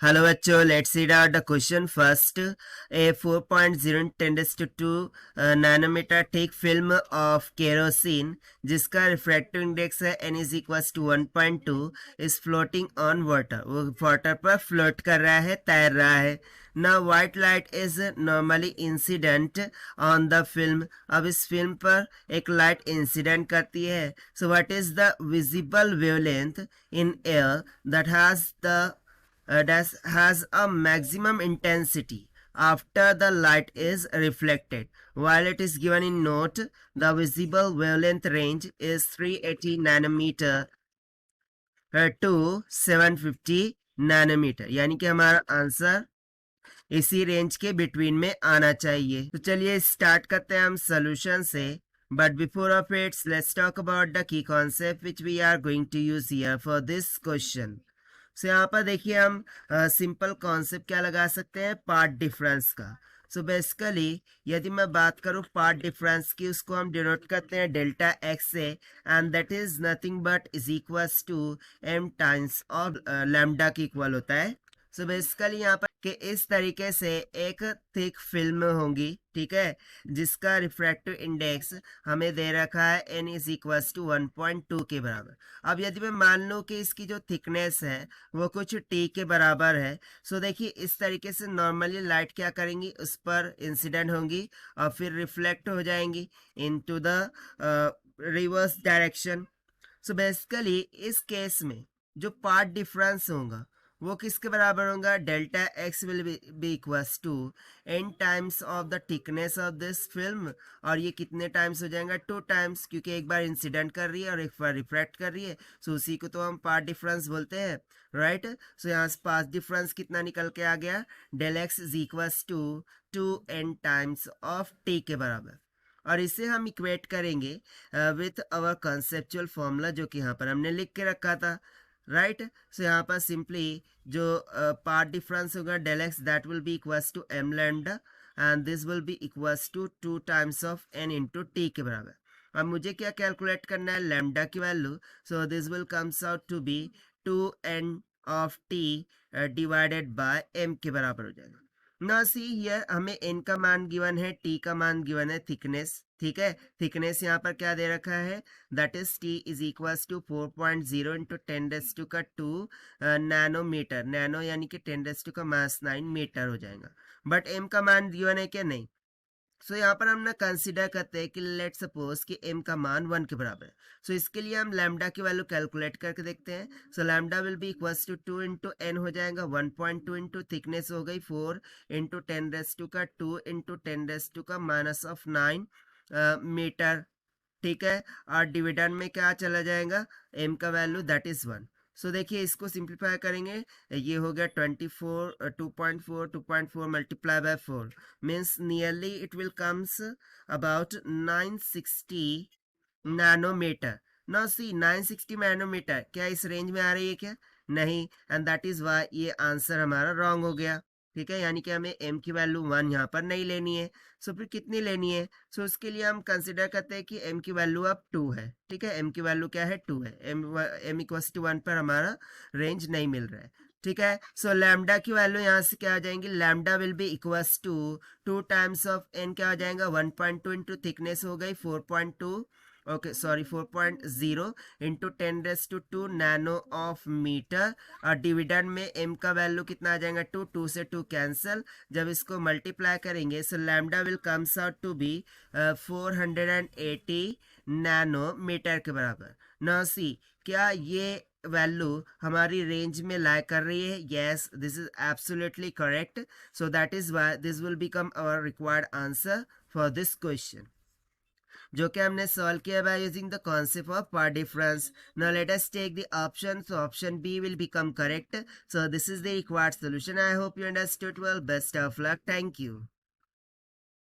Hello बच्चों, let's read out the question first. A 4.0 10 to 2 nanometer thick film of kerosene जिसका refractive index है n is equals to 1.2 is floating on water. वो water पर float कर रहा है, तैर रहा है. Now white light is normally incident on the film. अब इस film पर एक light incident करती है. So what is the visible wavelength in air that has a maximum intensity after the light is reflected? While it is given in note, the visible wavelength range is 380 nanometer to 750 nanometer. यानी कि हमारा answer इसी range के between में आना चाहिए. तो चलिए स्टार्ट करते हैं हम सोल्यूशन से. But before of it, let's talk about the key concept which we are going to use here for this question. सो यहाँ पर देखिए हम सिंपल कॉन्सेप्ट क्या लगा सकते हैं, पार्ट डिफरेंस का. सो बेसिकली यदि मैं बात करूँ पार्ट डिफरेंस की, उसको हम डिनोट करते हैं डेल्टा एक्स से, and that is nothing but is equals to m times of lambda की इक्वल होता है. सो बेसिकली यहाँ पर कि इस तरीके से एक थिक फिल्म होगी, ठीक है, जिसका रिफ्रैक्टिव इंडेक्स हमें दे रखा है n इज इक्वल्स टू 1.2 के बराबर. अब यदि मैं मान लूँ कि इसकी जो थिकनेस है वो कुछ t के बराबर है, सो देखिए इस तरीके से नॉर्मली लाइट क्या करेंगी, उस पर इंसिडेंट होंगी और फिर रिफ्लेक्ट हो जाएंगी into the reverse direction. So basically इस केस में जो पार्ट डिफरेंस होगा वो किसके बराबर होगा, delta x will be equals to n times of the thickness of this film. और ये कितने टाइम्स हो जाएगा, 2 टाइम्स, क्योंकि एक बार इंसिडेंट कर रही है और एक बार रिफ्रैक्ट कर रही है. सो उसी को तो हम पार्ट डिफरेंस बोलते हैं, राइट. सो यहाँ से पार्ट डिफरेंस कितना निकल के आ गया, del x is equals to 2n times of t के बराबर. और इसे हम इक्वेट करेंगे विथ अवर कंसेप्चुअल फॉर्मूला जो कि यहाँ पर हमने लिख के रखा था, राइट. सो यहाँ पर सिंपली जो पार्ट डिफरेंस होगा del x that will be equals to m lambda and this will be equals to 2 times of n into t के बराबर. अब मुझे क्या कैलकुलेट करना है, लैम्डा की value. So this will comes out to be 2n of t divided by m के बराबर हो जाएगा. ना सी हियर हमें n का मान गिवन है, t का मान गिवन है, थिकनेस, ठीक है. थिकनेस यहाँ पर क्या दे रखा है, that is t is equals to 4.0 into 10⁻², nanometer. Nano यानी कि 10⁻⁹ मीटर हो जाएगा. बट m का मान गिवन है क्या, नहीं. सो यहाँ पर हम ना कंसिडर करते हैं कि लेट सपोज कि m का मान 1 के बराबर है. सो इसके लिए हम लैम्डा की वैल्यू कैलकुलेट करके देखते हैं. So lambda will be equals to 2 into n हो जाएगा, 1.2 इंटू थिकनेस हो गई 4 इंटू 10⁻² इंटू 10⁻⁹ मीटर, ठीक है. और डिविडेंड में क्या चला जाएगा, m का वैल्यू दैट इज 1. सो देखिए इसको सिंप्लीफाई करेंगे, ये हो गया 24 2.4 multiply by 4 means nearly it will comes about 960 nanometer. Now see 960 nanometer क्या इस रेंज में आ रही है क्या, नहीं, एंड दैट इज वाई ये आंसर हमारा रॉन्ग हो गया, ठीक है. यानी कि हमें m की वैल्यू 1 यहाँ पर नहीं लेनी है. सो फिर कितनी लेनी है, सो उसके लिए हम कंसिडर करते हैं कि m की वैल्यू अब 2 है, ठीक है. m की वैल्यू क्या है, 2 है. m इक्वल्स टू 1 पर हमारा रेंज नहीं मिल रहा है, ठीक है. सो लैम्डा की वैल्यू यहाँ से क्या आ जाएंगी, lambda will be equals to 2 times of n क्या हो जाएगा, 1.2 इंटू थिकनेस हो गई 4.2, okay sorry 4.0 into 10⁻² nano of meter. और डिविडेंड में m का वैल्यू कितना आ जाएगा, 2 से 2 कैंसिल. जब इसको मल्टीप्लाई करेंगे so lambda will comes out to be 480 nanometer के बराबर. नाउ सी क्या ये वैल्यू हमारी रेंज में लाई कर रही है, yes this is absolutely correct. So that is why this will become our required answer for this question, जो कि हमने सॉल्व किया by using the concept of path difference. Now let us take the option. So option B will become correct. So this is the required solution. I hope you understood well. Best of luck. Thank you.